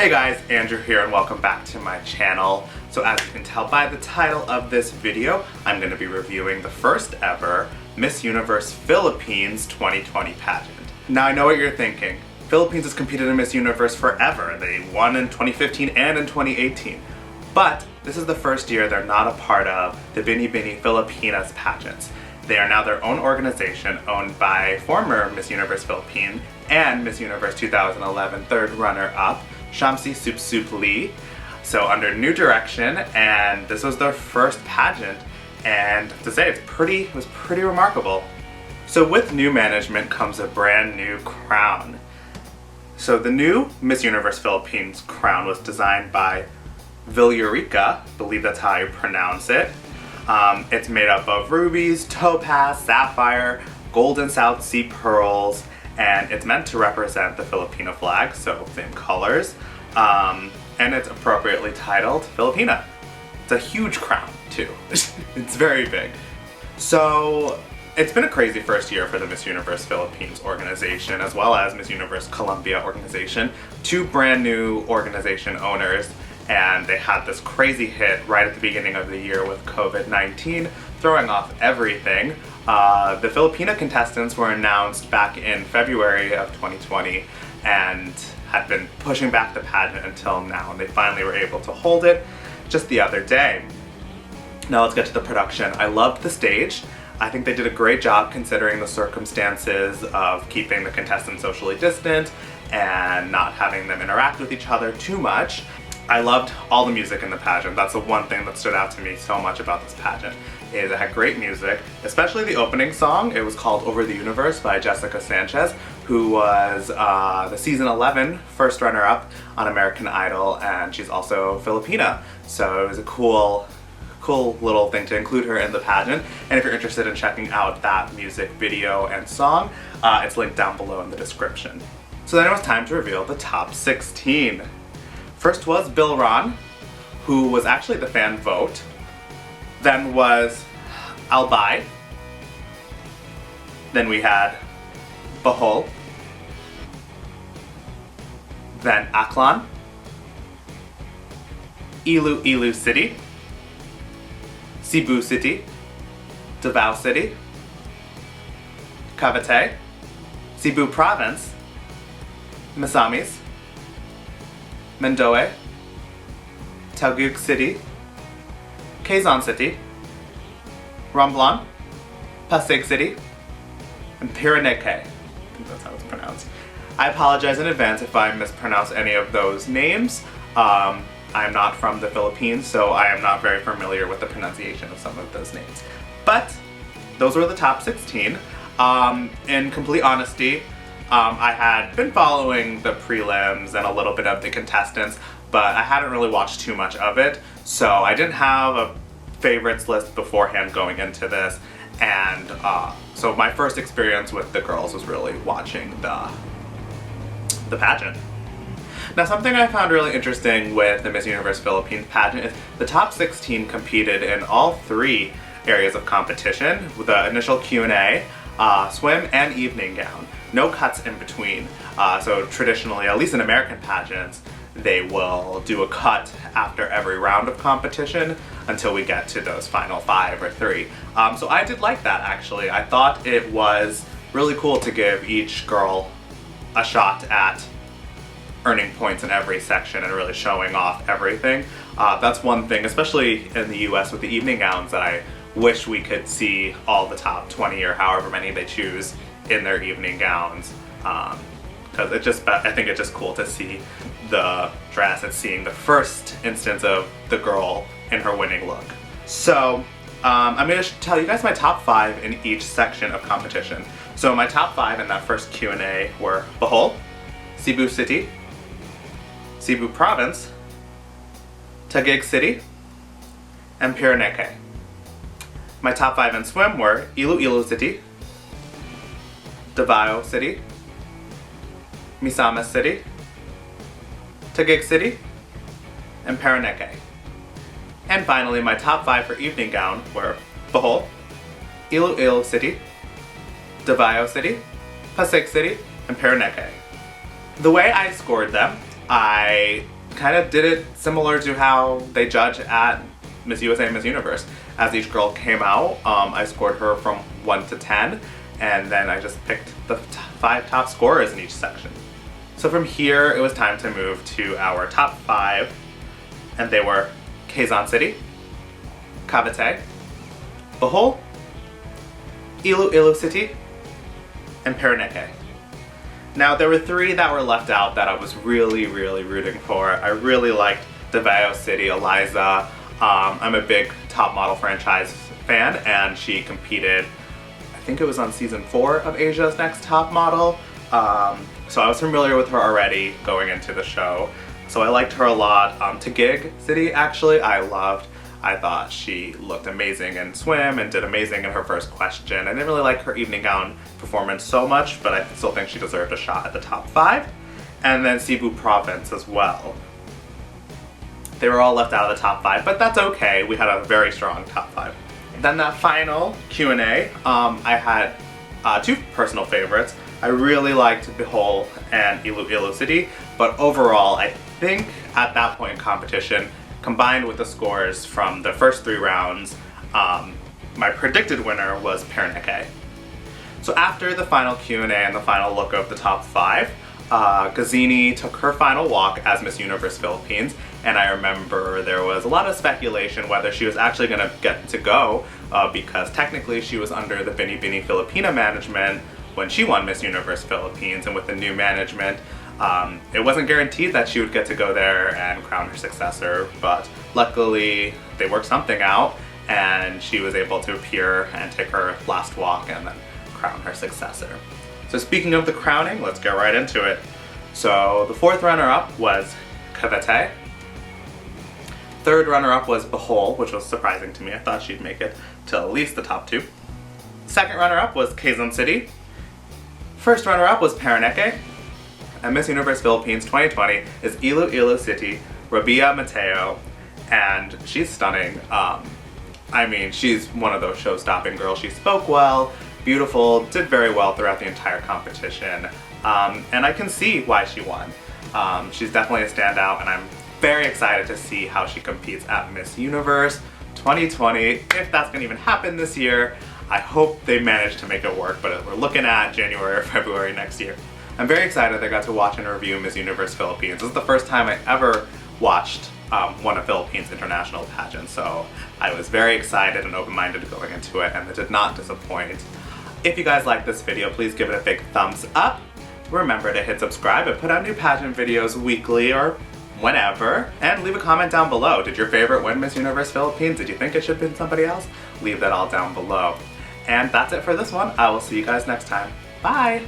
Hey guys, Andrew here and welcome back to my channel. So as you can tell by the title of this video, I'm going to be reviewing the first ever Miss Universe Philippines 2020 pageant. Now I know what you're thinking. Philippines has competed in Miss Universe forever. They won in 2015 and in 2018. But this is the first year they're not a part of the Bini Bini Filipinas pageants. They are now their own organization owned by former Miss Universe Philippines and Miss Universe 2011 third runner-up, Shamsi Sup Sup Lee. So under new direction, and this was their first pageant, and to say it was pretty remarkable. So with new management comes a brand new crown. So the new Miss Universe Philippines crown was designed by Villarica, I believe that's how you pronounce it. It's made up of rubies, topaz, sapphire, golden South Sea pearls, and it's meant to represent the Filipino flag, so same colors. And it's appropriately titled Filipina. It's a huge crown too. It's very big. So it's been a crazy first year for the Miss Universe Philippines organization as well as Miss Universe Colombia organization. Two brand new organization owners, and they had this crazy hit right at the beginning of the year with COVID-19 throwing off everything. The Filipina contestants were announced back in February of 2020 and had been pushing back the pageant until now, and they finally were able to hold it just the other day. Now let's get to the production. I loved the stage. I think they did a great job considering the circumstances of keeping the contestants socially distant and not having them interact with each other too much. I loved all the music in the pageant. That's the one thing that stood out to me so much about this pageant, is it had great music, especially the opening song. It was called Over the Universe by Jessica Sanchez, who was the season 11 first runner-up on American Idol, and she's also Filipina. So it was a cool little thing to include her in the pageant. And if you're interested in checking out that music video and song, it's linked down below in the description. So then it was time to reveal the top 16. First was Bill Ron, who was actually the fan vote. Then was Albay. Then we had Bohol. Then Aklan. Iloilo City. Cebu City. Davao City. Cavite. Cebu Province. Misamis. Mandoe, Taguig City, Quezon City, Romblon, Pasig City, and Piraneke. I think that's how it's pronounced. I apologize in advance if I mispronounce any of those names. I am not from the Philippines, so I am not very familiar with the pronunciation of some of those names. But those were the top 16. In complete honesty, I had been following the prelims and a little bit of the contestants, but I hadn't really watched too much of it, so I didn't have a favorites list beforehand going into this, and so my first experience with the girls was really watching the pageant. Now something I found really interesting with the Miss Universe Philippines pageant is the top 16 competed in all three areas of competition, with the initial Q&A, swim, and evening gown. No cuts in between. So traditionally, at least in American pageants, they will do a cut after every round of competition until we get to those final 5 or 3. So I did like that, actually. I thought it was really cool to give each girl a shot at earning points in every section and really showing off everything. That's one thing, especially in the US with the evening gowns, that I wish we could see all the top 20 or however many they choose in their evening gowns, because I think it's just cool to see the dress and seeing the first instance of the girl in her winning look. So I'm going to tell you guys my top 5 in each section of competition. So my top 5 in that first Q&A were Bohol, Cebu City, Cebu Province, Taguig City, and Piraneke. My top 5 in swim were Iloilo City, Davao City, Misamis City, Taguig City, and Piraneke. And finally, my top 5 for evening gown were Bohol, Iloilo City, Davao City, Pasig City, and Piraneke. The way I scored them, I kind of did it similar to how they judge at Miss USA and Miss Universe. As each girl came out, I scored her from 1 to 10, and then I just picked the 5 top scorers in each section. So from here, it was time to move to our top 5, and they were Quezon City, Cavite, Bohol, Iloilo City, and Parañaque. Now, there were 3 that were left out that I was really rooting for. I really liked Davao City, Eliza. I'm a big top model franchise fan, and she competed, I think it was on season 4 of Asia's Next Top Model. So I was familiar with her already going into the show. So I liked her a lot. Taguig City, actually, I thought she looked amazing in swim and did amazing in her first question. I didn't really like her evening gown performance so much, but I still think she deserved a shot at the top 5. And then Cebu Province as well. They were all left out of the top 5, but that's okay. We had a very strong top 5. Then that final Q&A, I had 2 personal favorites. I really liked Bohol and Iloilo City, but overall, I think at that point in competition, combined with the scores from the first 3 rounds, my predicted winner was Parañaque. So after the final Q&A and the final look of the top 5, Gazini took her final walk as Miss Universe Philippines, and I remember there was a lot of speculation whether she was actually going to get to go, because technically she was under the Bini Bini Filipina management when she won Miss Universe Philippines, and with the new management, it wasn't guaranteed that she would get to go there and crown her successor, but luckily they worked something out and she was able to appear and take her last walk and then crown her successor. So speaking of the crowning, let's get right into it. So the 4th runner-up was Cavite. 3rd runner-up was Bohol, which was surprising to me. I thought she'd make it to at least the top 2. 2nd runner-up was Quezon City. 1st runner-up was Parañaque. And Miss Universe Philippines 2020 is Iloilo City, Rabia Mateo, and she's stunning. I mean, she's one of those show-stopping girls. She spoke well, beautiful, did very well throughout the entire competition, and I can see why she won. She's definitely a standout, and I'm very excited to see how she competes at Miss Universe 2020, if that's gonna even happen this year. I hope they manage to make it work, but we're looking at January or February next year. I'm very excited I got to watch and review Miss Universe Philippines. This is the first time I ever watched one of Philippines' international pageants, so I was very excited and open-minded going into it, and it did not disappoint. If you guys like this video, please give it a big thumbs up. Remember to hit subscribe. I put out new pageant videos weekly or whenever, and leave a comment down below. Did your favorite win Miss Universe Philippines? Did you think it should have been somebody else? Leave that all down below. And that's it for this one. I will see you guys next time. Bye!